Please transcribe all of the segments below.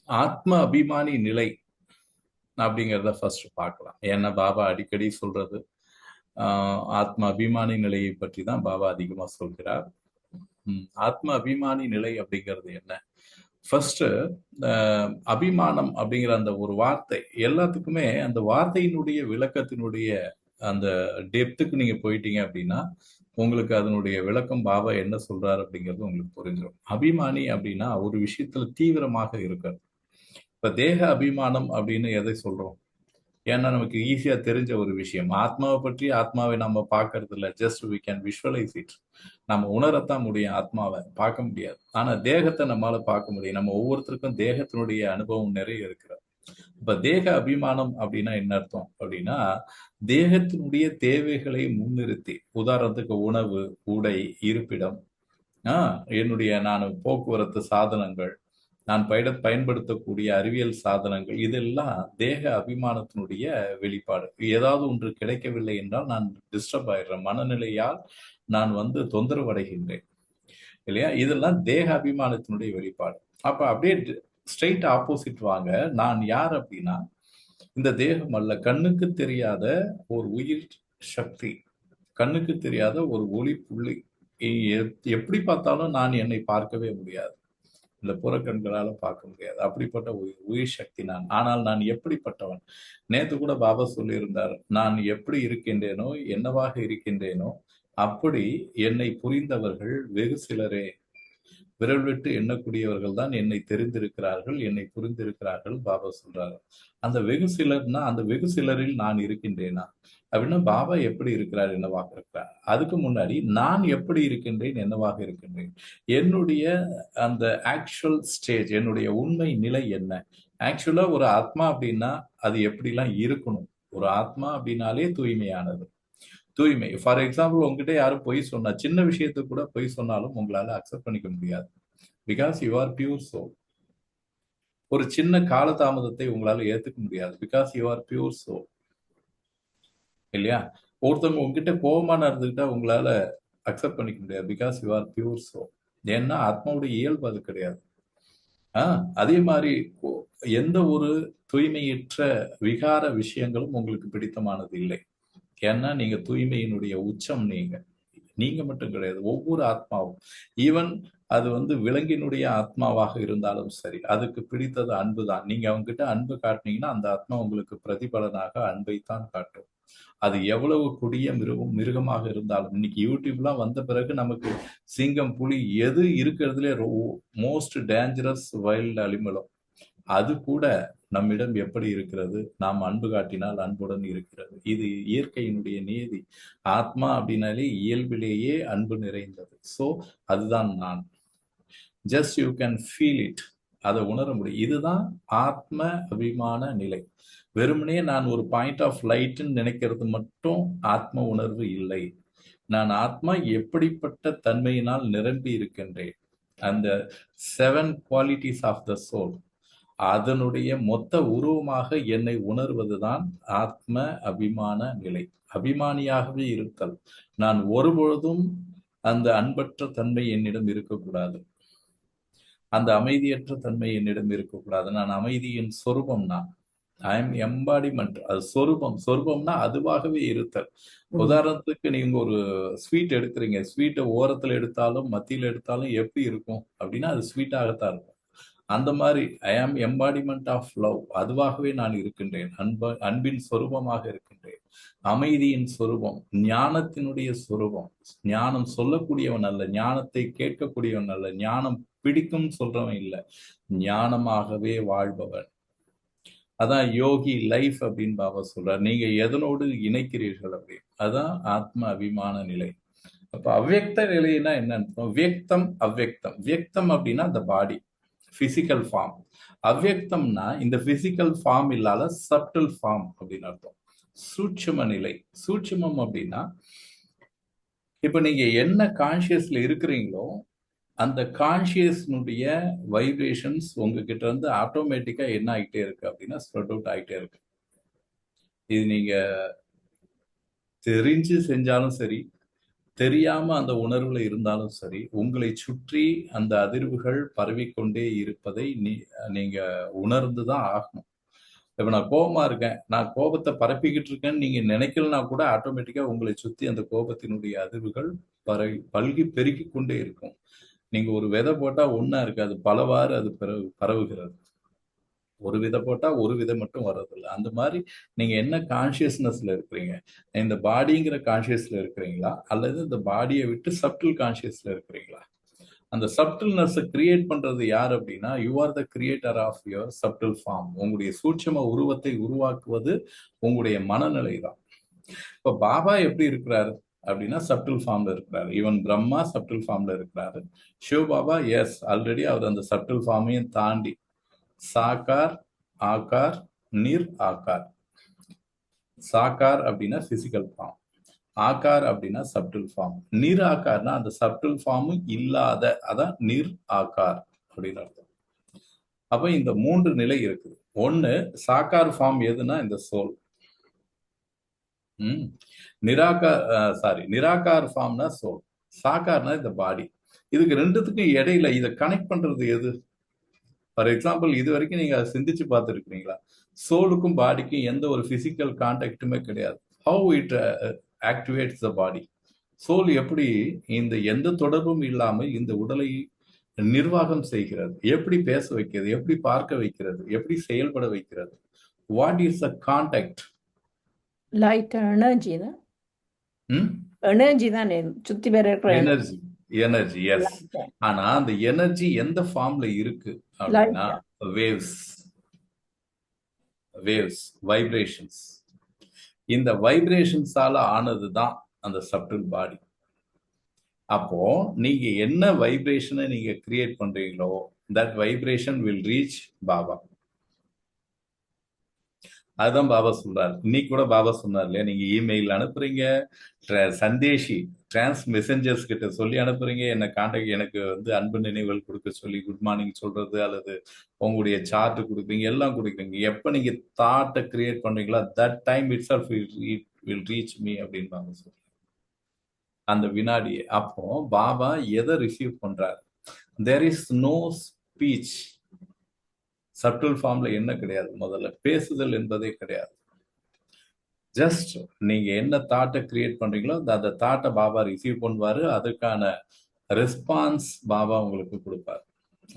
ஆத்ம அபிமானி நிலை அப்படிங்கிறத ஃபர்ஸ்ட் பார்க்கலாம். ஏன்னா பாபா அடிக்கடி சொல்றது ஆத்ம அபிமானி நிலையை பற்றி தான் பாபா அதிகமா சொல்கிறார். ஆத்ம அபிமானி நிலை அப்படிங்கிறது என்ன? ஃபர்ஸ்ட் அபிமானம் அப்படிங்கிற அந்த ஒரு வார்த்தை எல்லாத்துக்குமே அந்த வார்த்தையினுடைய விளக்கத்தினுடைய அந்த டெப்த்துக்கு நீங்க போயிட்டீங்க அப்படின்னா உங்களுக்கு அதனுடைய விளக்கம் பாபா என்ன சொல்றாரு அப்படிங்கிறது உங்களுக்கு புரிஞ்சிடும். அபிமானி அப்படின்னா ஒரு விஷயத்துல தீவிரமாக இருக்கிறது. இப்ப தேக அபிமானம் அப்படின்னு எதை சொல்றோம்? ஏன்னா நமக்கு ஈஸியா தெரிஞ்ச ஒரு விஷயம். ஆத்மாவை பற்றி ஆத்மாவை நம்ம பார்க்கறது இல்லை. Just we can visualise it. நம்ம உணரத்தான் முடியும், ஆத்மாவை பார்க்க முடியாது. ஆனா தேகத்தை நம்மளால பார்க்க முடியும். நம்ம ஒவ்வொருத்தருக்கும் தேகத்தினுடைய அனுபவம் நிறைய இருக்கிறது. இப்ப தேக அபிமானம் அப்படின்னா என்ன அர்த்தம் அப்படின்னா, தேகத்தினுடைய தேவைகளை முன்னிறுத்தி, உதாரணத்துக்கு உணவு, உடை, இருப்பிடம், என்னுடைய நான் போக்குவரத்து சாதனங்கள், நான் பயன்படுத்தக்கூடிய அறிவியல் சாதனங்கள், இதெல்லாம் தேக அபிமானத்தினுடைய வெளிப்பாடு. ஏதாவது ஒன்று கிடைக்கவில்லை என்றால் நான் டிஸ்டர்ப் ஆயிடுறேன். மனநிலையால் நான் தொந்தரவு அடைகின்றேன் இல்லையா? இதெல்லாம் தேக அபிமானத்தினுடைய வெளிப்பாடு. அப்ப அப்படியே ஸ்ட்ரெயிட் ஆப்போசிட் வாங்க. நான் யார் அப்படின்னா, இந்த தேகம் அல்ல, கண்ணுக்கு தெரியாத ஒரு உயிர் சக்தி, கண்ணுக்கு தெரியாத ஒரு ஒளி புள்ளி. எப்படி பார்த்தாலும் நான் என்னை பார்க்கவே முடியாது, இந்த புறக்கண்களால பார்க்க முடியாது. அப்படிப்பட்ட உயிர் சக்தி நான். ஆனால் நான் எப்படிப்பட்டவன்? நேத்து கூட பாபா சொல்லியிருந்தார், நான் எப்படி இருக்கின்றேனோ, என்னவாக இருக்கின்றேனோ அப்படி என்னை புரிந்தவர்கள் வெகு சிலரே. விரல் விட்டு எண்ணக்கூடியவர்கள் தான் என்னை தெரிந்திருக்கிறார்கள், என்னை புரிந்திருக்கிறார்கள் பாபா சொல்றாரு. அந்த வெகு சிலர்னா அந்த வெகு சிலரில் நான் இருக்கின்றேனா அப்படின்னா, பாபா எப்படி இருக்கிறார், என்னவாக இருக்கிறார்? அதுக்கு முன்னாடி நான் எப்படி இருக்கின்றேன், என்னவாக இருக்கின்றேன்? என்னுடைய அந்த ஆக்சுவல் ஸ்டேஜ், என்னுடைய உண்மை நிலை என்ன? ஆக்சுவலா ஒரு ஆத்மா அப்படின்னா அது எப்படிலாம் இருக்கணும்? ஒரு ஆத்மா அப்படின்னாலே தூய்மையானது. தூய்மை. ஃபார் எக்ஸாம்பிள் உங்ககிட்ட யாரும் பொய் சொன்னா, சின்ன விஷயத்துக்கு கூட பொய் சொன்னாலும் உங்களால அக்செப்ட் பண்ணிக்க முடியாது. Because you are pure soul. ஒரு சின்ன காலதாமதத்தை உங்களால ஏத்துக்க முடியாது. Because you are pure soul இல்லையா? ஒருத்தவங்க உங்ககிட்ட கோபமா நடந்துக்கிட்டா உங்களால அக்செப்ட் பண்ணிக்க முடியாது. Because you are pure soul. ஏன்னா ஆத்மாவுடைய இயல்பு அது கிடையாது. அதே மாதிரி எந்த ஒரு தூய்மையற்ற விகார விஷயங்களும் உங்களுக்கு பிடித்தமானது இல்லை. ஏன்னா நீங்க தூய்மையினுடைய உச்சம். நீங்க மட்டும் கிடையாது, ஒவ்வொரு ஆத்மாவும். ஈவன் அது விலங்கினுடைய ஆத்மாவாக இருந்தாலும் சரி, அதுக்கு பிடித்தது அன்பு தான். நீங்க அவங்க கிட்ட அன்பு காட்டினீங்கன்னா அந்த ஆத்மா உங்களுக்கு பிரதிபலனாக அன்பைத்தான் காட்டும். அது எவ்வளவு கொடிய மிருகமாக இருந்தாலும். இன்னைக்கு யூடியூப்லாம் வந்த பிறகு நமக்கு சிங்கம், புலி எது இருக்கிறதுலே மோஸ்ட் டேஞ்சரஸ் வைல்ட் அனிமலோ அது கூட நம்மிடம் எப்படி இருக்கிறது? நாம் அன்பு காட்டினால் அன்புடன் இருக்கிறது. இது இயற்கையினுடைய நியதி. ஆத்மா அப்படின்னாலே இயல்பிலேயே அன்பு நிறைந்தது. ஸோ அதுதான் நான். Just you can feel it. அதை உணர முடியும். இதுதான் ஆத்ம அபிமான நிலை. வெறுமனே நான் ஒரு பாயிண்ட் ஆஃப் லைட்ன்னு நினைக்கிறது மட்டும் ஆத்ம உணர்வு இல்லை. நான் ஆத்மா எப்படிப்பட்ட தன்மையினால் நிரம்பி இருக்கின்றேன், அந்த 7 குவாலிட்டிஸ் ஆஃப் த சோல், அதனுடைய மொத்த உருவமாக என்னை உணர்வதுதான் ஆத்ம அபிமான நிலை. அபிமானியாகவே இருத்தல். நான் ஒருபொழுதும் அந்த அன்பற்ற தன்மை என்னிடம் இருக்கக்கூடாது. அந்த அமைதியற்ற தன்மை என்னிடம் இருக்கக்கூடாது. நான் அமைதியின் சொரூபம். நான் ஐ எம் எம்பாடிமெண்ட். அது சொரூபம். சொரூபம்னா அதுவாகவே இருத்தல். உதாரணத்துக்கு நீங்க ஒரு ஸ்வீட் எடுக்கிறீங்க. ஸ்வீட்டை ஓரத்துல எடுத்தாலும் மத்தியில எடுத்தாலும் எப்படி இருக்கும் அப்படின்னா அது ஸ்வீட்டாகத்தான் இருக்கும். அந்த மாதிரி ஐ ஆம் எம்பாடிமெண்ட் ஆஃப் லவ். அதுவாகவே நான் இருக்கின்றேன். அன்பின் சொரூபமாக இருக்கின்றேன். அமைதியின் சொரூபம், ஞானத்தினுடைய சொரூபம். ஞானம் சொல்லக்கூடியவன் அல்ல, ஞானத்தை கேட்கக்கூடியவன் அல்ல, ஞானம் பிடிக்கும் சொல்றவன் இல்லை, ஞானமாகவே வாழ்பவன். அதான் யோகி லைஃப் அப்படின்னு பாபா சொல்றார். நீங்க எதனோடு இணைக்கிறீர்கள் அப்படின்னு. அதான் ஆத்ம அபிமான நிலை. அப்ப அவ்வியக்த நிலைன்னா என்ன? வியக்தம் அவ்வியக்தம். வியக்தம் அப்படின்னா அந்த பாடி, பிசிக்கல் ஃபார்ம். அவ்வியக்தம்னா இந்த பிசிக்கல் ஃபார்ம் இல்லாத சப்டல் ஃபார்ம் அப்படின்னு அர்த்தம். சூட்சும நிலை. சூட்சுமம் அப்படின்னா இப்ப நீங்க என்ன கான்சியஸ்ல இருக்கிறீங்களோ அந்த கான்சியஸ்னுடைய வைப்ரேஷன்ஸ் உங்ககிட்ட இருந்து ஆட்டோமேட்டிக்கா என்ன ஆகிட்டே இருக்கு அப்படின்னா ஸ்ப்ரெட் அவுட் ஆகிட்டே இருக்கு. இது நீங்க தெரிஞ்சு செஞ்சாலும் சரி, தெரியாம அந்த உணர்வுல இருந்தாலும் சரி, உங்களை சுற்றி அந்த அதிர்வுகள் பரவிக்கொண்டே இருப்பதை நீங்க உணர்ந்துதான் ஆகணும். இப்ப நான் கோபமா இருக்கேன், நான் கோபத்தை பரப்பிக்கிட்டு இருக்கேன்னு நீங்க நினைக்கலனா கூட ஆட்டோமேட்டிக்கா உங்களை சுத்தி அந்த கோபத்தினுடைய அதிர்வுகள் பல்கி பெருக்கிக் கொண்டே இருக்கும். நீங்க ஒரு விதை போட்டா ஒண்ணா இருக்காது, பலவாறு அது பரவுகிறது. ஒரு விதை போட்டா ஒரு விதை மட்டும் வர்றதில்லை. அந்த மாதிரி நீங்க என்ன கான்சியஸ்னஸ்ல இருக்கிறீங்க? இந்த பாடிங்கிற கான்சியஸ்ல இருக்கிறீங்களா, அல்லது இந்த பாடியை விட்டு சப்டில் கான்சியஸ்ல இருக்கிறீங்களா? அந்த சப்டில்னஸ் கிரியேட் பண்றது யார் அப்படின்னா, you are the creator of your subtle form. உங்களுடைய சூட்சும உருவத்தை உருவாக்குவது உங்களுடைய மனநிலை தான். இப்ப பாபா எப்படி இருக்கிறாரு அப்படின்னா, சப்டில் ஃபார்ம்ல இருக்கிறாரு. ஈவன் பிரம்மா சப்டில் ஃபார்ம்ல இருக்கிறாரு. சிவ பாபா எஸ் ஆல்ரெடி அவர் அந்த சப்டில் ஃபார்மையும் தாண்டி சாக்கார், ஆகார், நிர் ஆகார். சாக்கார் அப்படின்னா பிசிக்கல் ஃபார்ம், ஆகார் அப்படின்னா சப்டில் ஃபார்ம், நிர் ஆகார்னா அந்த சப்டில் ஃபார்மும் இல்லாத, அதான் நிர் ஆகார் அப்படின்னு அர்த்தம். அப்ப இந்த 3 நிலை இருக்குது. ஒண்ணு சாக்கார் ஃபார்ம் எதுனா இந்த சோல். நிராகார் ஃபார்ம்னா சோல், சாக்கார்னா இந்த பாடி. இதுக்கு ரெண்டுத்துக்கும் இடையில இதை கனெக்ட் பண்றது எது? ஃபார் எக்ஸாம்பிள், இது வரைக்கும் நீங்க அதை சிந்திச்சு பார்த்துருக்கீங்களா? சோலுக்கும் பாடிக்கும் எந்த ஒரு பிசிக்கல் கான்டாக்டுமே கிடையாது. How it activates the body. Soul எப்படி இந்த எந்த தொடர்பும் இல்லாமல் இந்த உடலை நிர்வாகம் செய்கிறது, எப்படி பேச வைக்கிறது, எப்படி பார்க்க வைக்கிறது, எப்படி செயல்பட வைக்கிறது? What is the contact? Light energy தான். எனர்ஜி தான் சுத்தி பேர் இருக்கிற எனர்ஜி. Energy S. ஆனா அந்த எனர்ஜி எந்த ஃபார்ம்ல இருக்கு அப்படின்னா வேவ்ஸ். Waves, vibrations. இந்த வைப்ரேஷன்ஸால ஆனதுதான் அந்த சப்டில் பாடி. அப்போ நீங்க என்ன வைப்ரேஷனை நீங்க கிரியேட் பண்றீங்களோ, that vibration will reach Baba. அதுதான் பாபா சொல்றாரு. இன்னைக்கு கூட பாபா சொன்னார் இல்லையா, நீங்க இமெயில் அனுப்புறீங்க, சந்தேஷி டிரான்ஸ் மெசஞ்சர்ஸ் கிட்ட சொல்லி அனுப்புறீங்க, என்ன கான்டாக்ட், எனக்கு வந்து அன்பு நினைவுகள் கொடுக்க சொல்லி குட் மார்னிங் சொல்றது, அல்லது உங்களுடைய சார்ட் கொடுப்பீங்க, எல்லாம் கொடுக்குறீங்க. எப்ப நீங்க தாட்டை கிரியேட் பண்றீங்களோ that time it self will reach me அப்படின்னு பாபா சொல்றாரு. அந்த வினாடியே. அப்போ பாபா எதை ரிசீவ் பண்றாரு? There is no speech. Subtle ஃபார்ம்ல என்ன கிடையாது, முதல்ல பேசுதல் என்பதே கிடையாது. ஜஸ்ட் நீங்க என்ன தாட்டை கிரியேட் பண்றீங்களோ அந்த தாட்டை பாபா ரிசீவ் பண்ணுவாரு, அதுக்கான ரெஸ்பான்ஸ் பாபா உங்களுக்கு கொடுப்பாரு.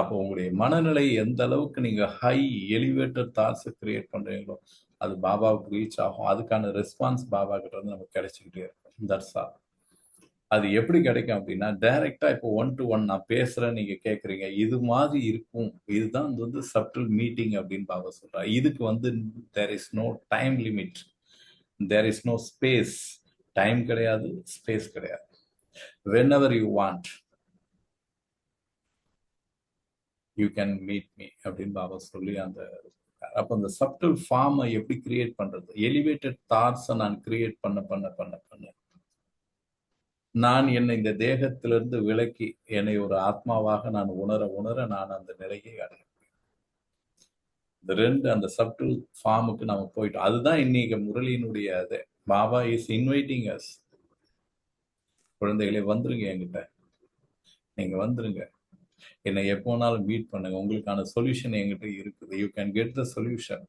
அப்போ உங்களுடைய மனநிலை எந்த அளவுக்கு நீங்க ஹை எலிவேட்டட் தாட்ஸ் கிரியேட் பண்றீங்களோ அது பாபாவுக்கு ரீச் ஆகும். அதுக்கான ரெஸ்பான்ஸ் பாபா கிட்ட இருந்து நமக்கு கிடைச்சிக்கிட்டே இருக்கும். That's all. அது எப்படி கிடைக்கும் அப்படின்னா, டைரக்டா இப்போ 1 to 1 நான் பேசுறேன், நீங்க கேட்குறீங்க, இது மாதிரி இருக்கும். இதுதான் வந்து சப்டில் மீட்டிங் அப்படின்னு பாபா சொல்றாரு. இதுக்கு வந்து there is no time limit, there is no space. Time கிடையாது, ஸ்பேஸ் கிடையாது. whenever you want you can meet me அப்படின்னு பாபா சொல்லி அந்த அப்போ அந்த சப்டில் ஃபார்மை எப்படி கிரியேட் பண்றது? எலிவேட்டட் தாட்ஸை நான் கிரியேட் பண்ண பண்ண பண்ண பண்ண நான் என்னை இந்த தேகத்திலிருந்து விலக்கி என்னை ஒரு ஆத்மாவாக நான் உணர உணர நான் அந்த நிலையை அடைகிறேன். இந்த ரெண்டு அந்த சப்டில் ஃபார்முக்கு நம்ம போயிட்டோம். அதுதான் இன்னைக்கு முரளியினுடைய அது. Baba is inviting as. குழந்தைகளே வந்துருங்க, என்கிட்ட நீங்க வந்துருங்க, என்னை எப்போனாலும் மீட் பண்ணுங்க, உங்களுக்கான சொல்யூஷன் என்கிட்ட இருக்குது. You can get the solution.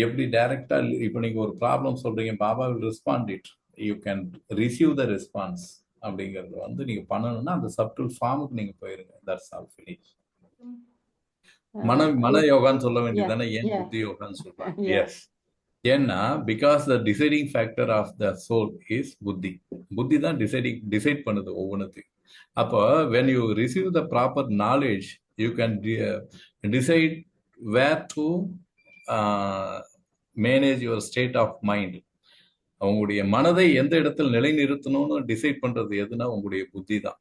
எப்படி டைரக்டா இப்போ நீங்க ஒரு ப்ராப்ளம் சொல்றீங்க, Baba will respond it, you can receive the response. அப்படிங்கிறது வந்து நீங்க பண்ணணும்னா அந்த சப்டில் ஃபார்முக்கு நீங்க போயிருங்க. That's all, finish. மன யோகான்னு சொல்ல வேண்டியதானே, ஏன் புத்தி யோகான்னு சொல்றாங்க? எஸ். ஏன்னா because the deciding factor of the soul is buddhi. புத்தி தான் டிசைட் பண்ணுது ஒவ்வொன்றுத்தையும். அப்போ when you receive the proper knowledge you can decide where to manage your state of mind. உங்களுடைய மனதை எந்த இடத்தில் நிலைநிறுத்தணும்னு டிசைட் பண்றது எதுனா உங்களுடைய புத்தி தான்.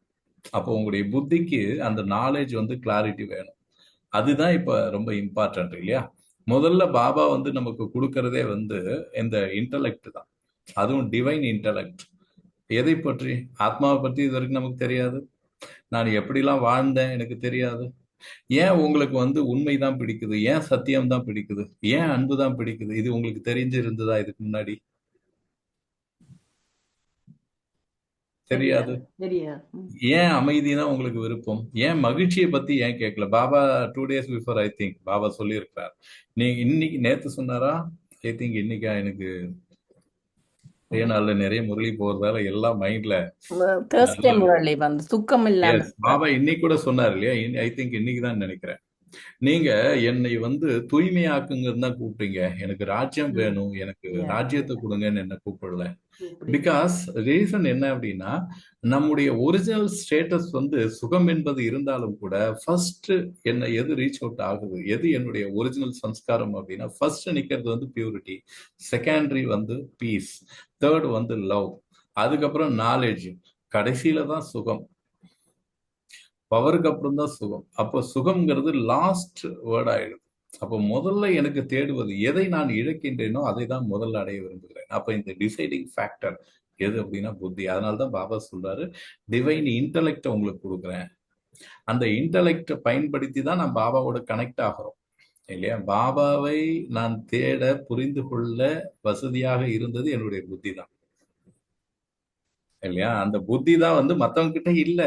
அப்போ உங்களுடைய புத்திக்கு அந்த நாலேஜ் வந்து கிளாரிட்டி வேணும். அதுதான் இப்ப ரொம்ப இம்பார்ட்டன்ட் இல்லையா? முதல்ல பாபா வந்து நமக்கு கொடுக்கறதே வந்து இந்த இன்டலெக்ட் தான், அதுவும் டிவைன் இன்டலெக்ட். எதை பற்றி? ஆத்மாவை பற்றி இது வரைக்கும் நமக்கு தெரியாது. நான் எப்படிலாம் வாழ்ந்தேன் எனக்கு தெரியாது. ஏன் உங்களுக்கு வந்து உண்மைதான் பிடிக்குது, ஏன் சத்தியம் தான் பிடிக்குது, ஏன் அன்பு தான் பிடிக்குது, இது உங்களுக்கு தெரிஞ்சு இருந்ததா இதுக்கு முன்னாடி? தெரியாது. தெரியாது. ஏன் அமைதினா உங்களுக்கு விருப்பம்? ஏன் மகிழ்ச்சியை பத்தி ஏன் கேட்கல? Baba 2 days before I think Baba சொல்லியிருக்கிறார். நீங்க இன்னைக்கு நேத்து சொன்னாரா? ஐ திங்க் இன்னைக்கா எனக்கு நாள்ல நிறைய முரளி போறதால எல்லாம் மைண்ட்ல. தேர்ஸ்டே முரளி வந்து துக்கம் இல்லாம எஸ், பாபா இன்னைக்கு கூட சொன்னார் இல்லையா? ஐ திங்க் இன்னைக்கு தான் நினைக்கிறேன். நீங்க என்னை வந்து தூய்மையாக்குங்கன்னு தான் கூப்பிட்டீங்க. எனக்கு ராஜ்யம் வேணும், எனக்கு ராஜ்யத்தை கொடுங்கன்னு என்ன கூப்பிடல. பிகாஸ் ரீசன் என்ன அப்படின்னா, நம்முடைய ஒரிஜினல் ஸ்டேட்டஸ் வந்து சுகம் என்பது இருந்தாலும் கூட ஃபர்ஸ்ட் என்ன எது ரீச் அவுட் ஆகுது, எது என்னுடைய ஒரிஜினல் சம்ஸ்காரம் அப்படின்னா, ஃபர்ஸ்ட் நிக்கிறது வந்து பியூரிட்டி, செகண்டரி வந்து பீஸ், தேர்ட் வந்து லவ், அதுக்கப்புறம் நாலேஜ், கடைசியில தான் சுகம். பவருக்கு அப்புறம் தான் சுகம். அப்போ சுகம்ங்கிறது லாஸ்ட் வேர்ட் ஆயிடுது. அப்போ முதல்ல எனக்கு தேடுவது எதை நான் இழக்கின்றேனோ அதை தான் முதல்ல அடைய விரும்புகிறேன். அப்போ இந்த டிசைடிங் ஃபேக்டர் எது அப்படின்னா புத்தி. அதனால்தான் பாபா சொல்றாரு, டிவைன் இன்டலெக்ட் உங்களுக்கு கொடுக்குறேன். அந்த இன்டலெக்டை பயன்படுத்தி தான் நான் பாபாவோட கனெக்ட் ஆகிறோம் இல்லையா? பாபாவை நான் தேட புரிந்து கொள்ள வசதியாக இருந்தது என்னுடைய புத்தி தான் இல்லையா? அந்த புத்தி தான் வந்து மற்றவங்க கிட்ட இல்ல.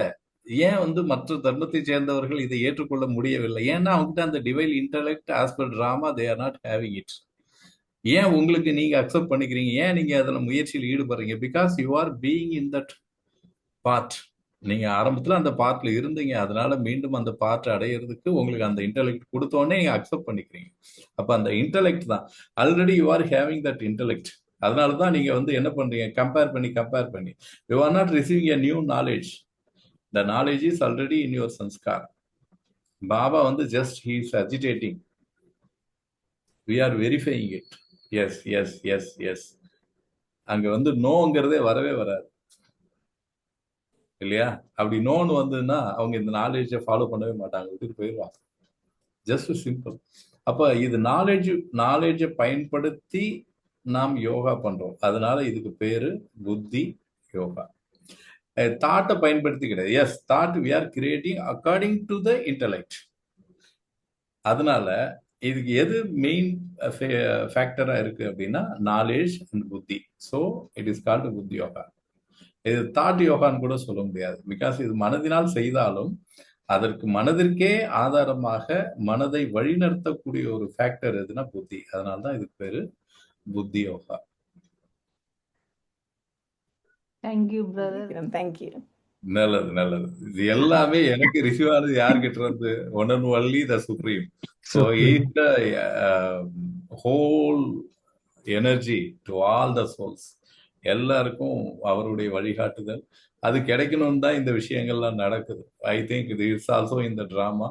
ஏன் வந்து மற்ற தர்மத்தை சேர்ந்தவர்கள் இதை ஏற்றுக்கொள்ள முடியவில்லை? ஏன்னா அவங்ககிட்ட அந்த divine intellect as per drama they are not having it. ஏன் உங்களுக்கு நீங்க அக்செப்ட் பண்ணிக்கிறீங்க? ஏன் நீங்க அதுல முயற்சியில் ஈடுபடுறீங்க? Because you are being in that part. நீங்க ஆரம்பத்துல அந்த பார்ட்ல இருந்தீங்க, அதனால மீண்டும் அந்த பார்ட் அடையிறதுக்கு உங்களுக்கு அந்த இன்டலெக்ட் கொடுத்தோடனே நீங்க அக்செப்ட் பண்ணிக்கிறீங்க. அப்ப அந்த இன்டலெக்ட் தான் already you are having that intellect. அதனாலதான் நீங்க வந்து என்ன பண்றீங்க? கம்பேர் பண்ணி you are not receiving a new knowledge. The knowledge is already in your sanskar. Baba வந்து just he is agitating. We are verifying it. Yes. அங்க வந்து நோங்கிறதே வரவே வராது இல்லையா? அப்படி நோன்னு வந்ததுன்னா அவங்க இந்த நாலேஜை ஃபாலோ பண்ணவே மாட்டாங்க, விட்டுட்டு போயிடுவாங்க. Just simple. அப்ப இது நாலேஜை பயன்படுத்தி நாம் யோகா பண்றோம். அதனால இதுக்கு பேரு புத்தி யோகா. தாட்டை பயன்படுத்தி கிடையாது. Yes, thought we are creating according to the intellect. அதனால இதுக்கு எது மெயின் ஃபேக்டரா இருக்கு அப்படின்னா knowledge and buddhi. So it is called buddhi yoga. இது தாட் யோகான்னு கூட சொல்ல முடியாது. பிகாஸ் இது மனதினால் செய்தாலும் அதற்கு மனதிற்கே ஆதாரமாக மனதை வழிநடத்தக்கூடிய ஒரு ஃபேக்டர் எதுனா புத்தி. அதனால்தான் இதுக்கு பேரு புத்தி யோகா. Thank you brother. தேங்க்யூ. நல்லது. இது எல்லாமே எனக்கு ரிசீவ் ஆனது யார்கிட்ட இருந்து? One and only the supreme. So it whole energy to all the souls. எல்லாருக்கும் அவருடைய வழிகாட்டுதல் அது கிடைக்கணும்னு தான் இந்த விஷயங்கள்லாம் நடக்குது. I think it is also in the drama.